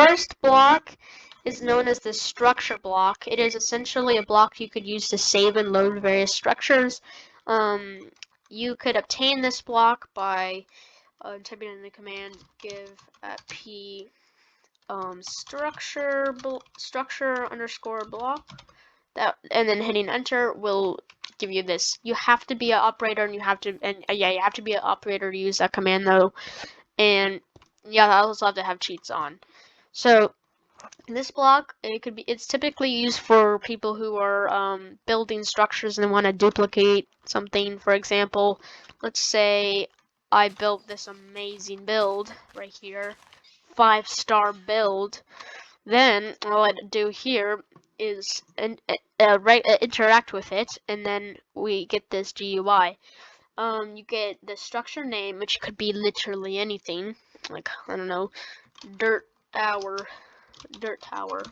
first block is known as the structure block. It is essentially a block you could use to save and load various structures. You could obtain this block by typing in the command give at p structure underscore block, that, and then hitting enter will give you this. You have to be an operator, and you have to be an operator to use that command though, and yeah, I also have to have cheats on. So this block, it's typically used for people who are building structures and want to duplicate something. For example, let's say I built this amazing build right here, 5-star build. Then all I do here is interact with it, and then we get this GUI. You get the structure name, which could be literally anything, like, I don't know, dirt tower,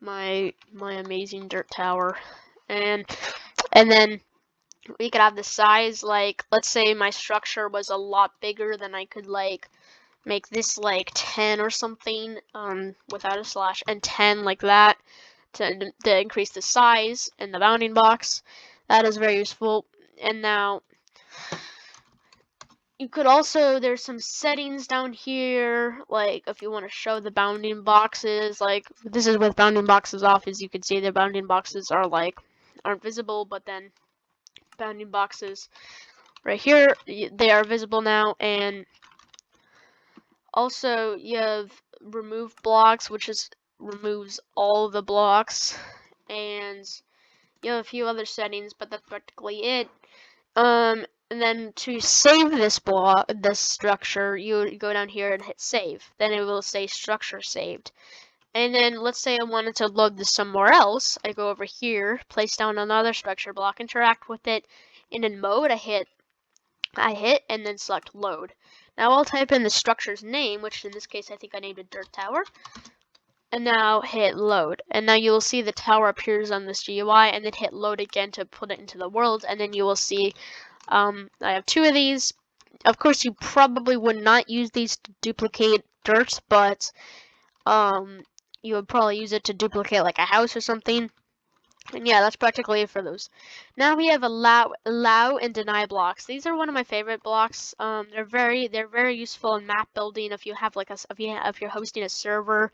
my amazing dirt tower, and then we could have the size. Like, let's say my structure was a lot bigger, then I could like make this like 10 or something, without a slash, and 10 like that to increase the size in the bounding box. That is very useful. And now you could also, there's some settings down here, like if you want to show the bounding boxes, like this is with bounding boxes off. As you can see, the bounding boxes aren't visible, but then bounding boxes right here, they are visible now. And also you have remove blocks, which removes all the blocks, and you have a few other settings, but that's practically it. And then to save this structure, you go down here and hit save. Then it will say structure saved. And then let's say I wanted to load this somewhere else. I go over here, place down another structure block, interact with it, and in mode I hit, and then select load. Now I'll type in the structure's name, which in this case I think I named it dirt tower. And now hit load, and now you will see the tower appears on this GUI, and then hit load again to put it into the world, and then you will see I have 2 of these. Of course, you probably would not use these to duplicate dirt, but you would probably use it to duplicate like a house or something. And yeah, that's practically it for those. Now we have allow and deny blocks. These are one of my favorite blocks. They're very useful in map building. If you have like if you're hosting a server,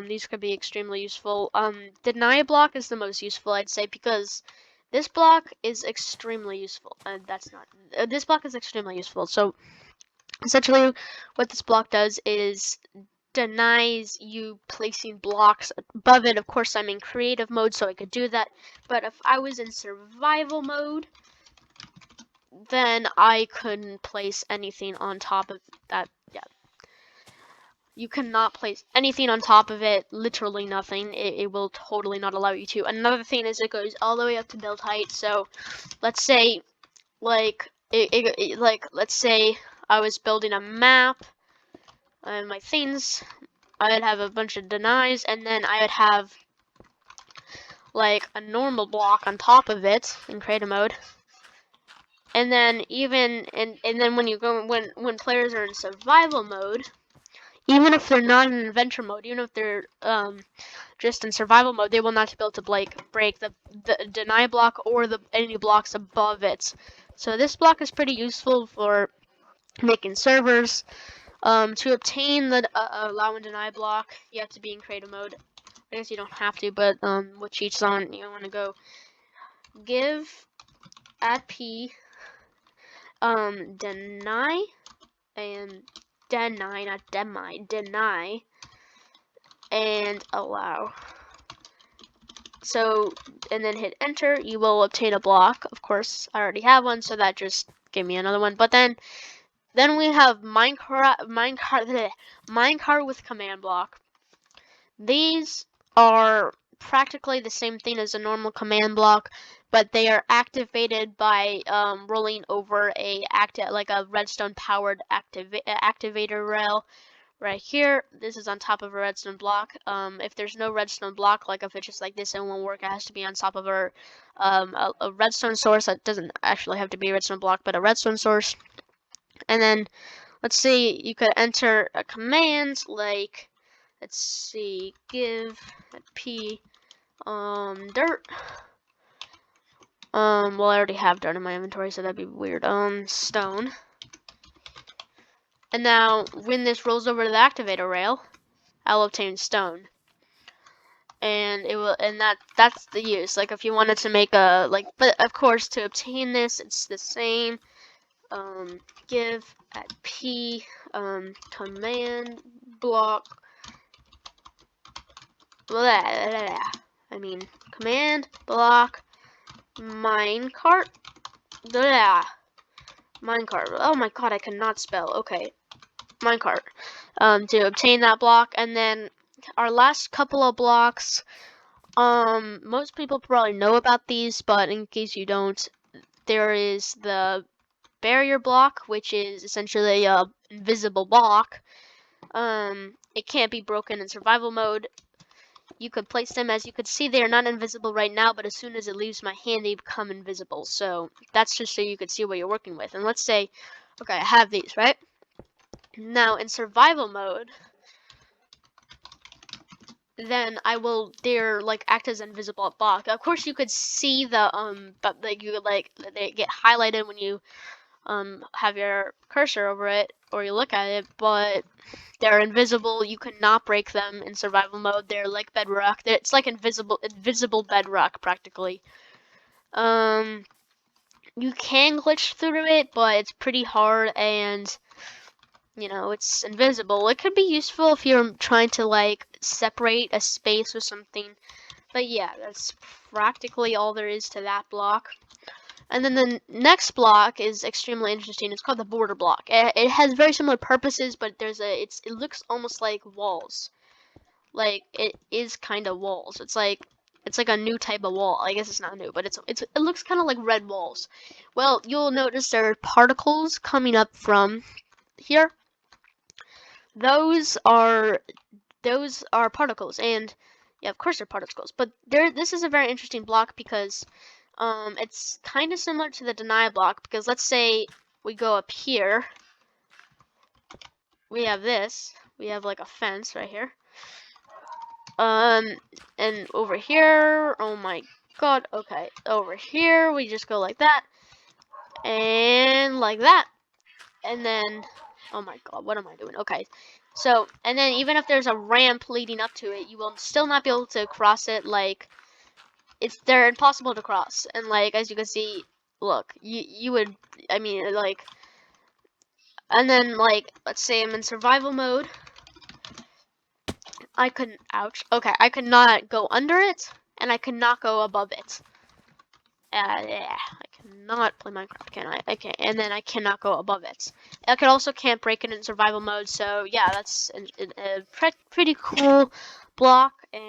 these could be extremely useful. Deny block is the most useful, I'd say, because this block is extremely useful. This block is extremely useful. So essentially what this block does is denies you placing blocks above it. Of course, I'm in creative mode, so I could do that. But if I was in survival mode, then I couldn't place anything on top of that. Yeah. You cannot place anything on top of it, literally nothing. It will totally not allow you to. Another thing is it goes all the way up to build height. So let's say, like, let's say I was building a map and my things, I'd have a bunch of denies, and then I would have like a normal block on top of it in creative mode. And then and then when players are in survival mode, even if they're not in adventure mode, even if they're just in survival mode, they will not be able to break the deny block or any blocks above it. So this block is pretty useful for making servers. To obtain the allow and deny block, you have to be in creative mode. I guess you don't have to, but with cheats on, you want to go give at p deny and deny, not deny, and allow. So, and then hit enter, you will obtain a block. Of course, I already have one, so that just gave me another one. But then we have minecart with command block. These are practically the same thing as a normal command block, but they are activated by rolling over a redstone powered activator rail right here. This is on top of a redstone block. If there's no redstone block, like if it's just like this, it won't work. It has to be on top of a redstone source. That doesn't actually have to be a redstone block, but a redstone source. And then let's see, you could enter a command like let's see, give at P, dirt. Well, I already have dirt in my inventory, so that'd be weird. Stone. And now, when this rolls over to the activator rail, I'll obtain stone. And it will, and that's the use. Like, if you wanted to make a, like, but of course, to obtain this, it's the same. Give at P, command block, command block minecart, minecart. Oh my god, I cannot spell. Okay, minecart. To obtain that block, and then our last couple of blocks. Most people probably know about these, but in case you don't, there is the barrier block, which is essentially a invisible block. It can't be broken in survival mode. You could place them, as you can see, they are not invisible right now, but as soon as it leaves my hand, they become invisible. So that's just so you can see what you're working with. And let's say, okay, I have these, right? Now in survival mode, then they're like act as invisible block. Of course, you could see the but like you like they get highlighted when you have your cursor over it or you look at it, but they're invisible. You cannot break them in survival mode. They're like bedrock. It's like invisible bedrock practically. You can glitch through it, but it's pretty hard, and you know, it's invisible. It could be useful if you're trying to like separate a space or something. But yeah, that's practically all there is to that block. And then the next block is extremely interesting. It's called the border block. It has very similar purposes, but it looks almost like walls. Like it is kind of walls. It's like a new type of wall. I guess it's not new, but it looks kind of like red walls. Well, you'll notice there are particles coming up from here. Those are particles, and yeah, of course they're particles. But this is a very interesting block because it's kind of similar to the deny block, because let's say we go up here, we have this, we have like a fence right here, and over here, oh my god, okay, over here we just go like that, and like that, and then, oh my god, what am I doing? Okay, so, and then even if there's a ramp leading up to it, you will still not be able to cross it. Like, they're impossible to cross, and like as you can see, look, you would, I mean, like, and then like let's say I'm in survival mode, I couldn't, ouch, okay, I could not go under it, and I could not go above it. Yeah, I cannot play Minecraft, can I? Okay, and then I cannot go above it. I could also can't break it in survival mode, so yeah, that's a pretty cool block. And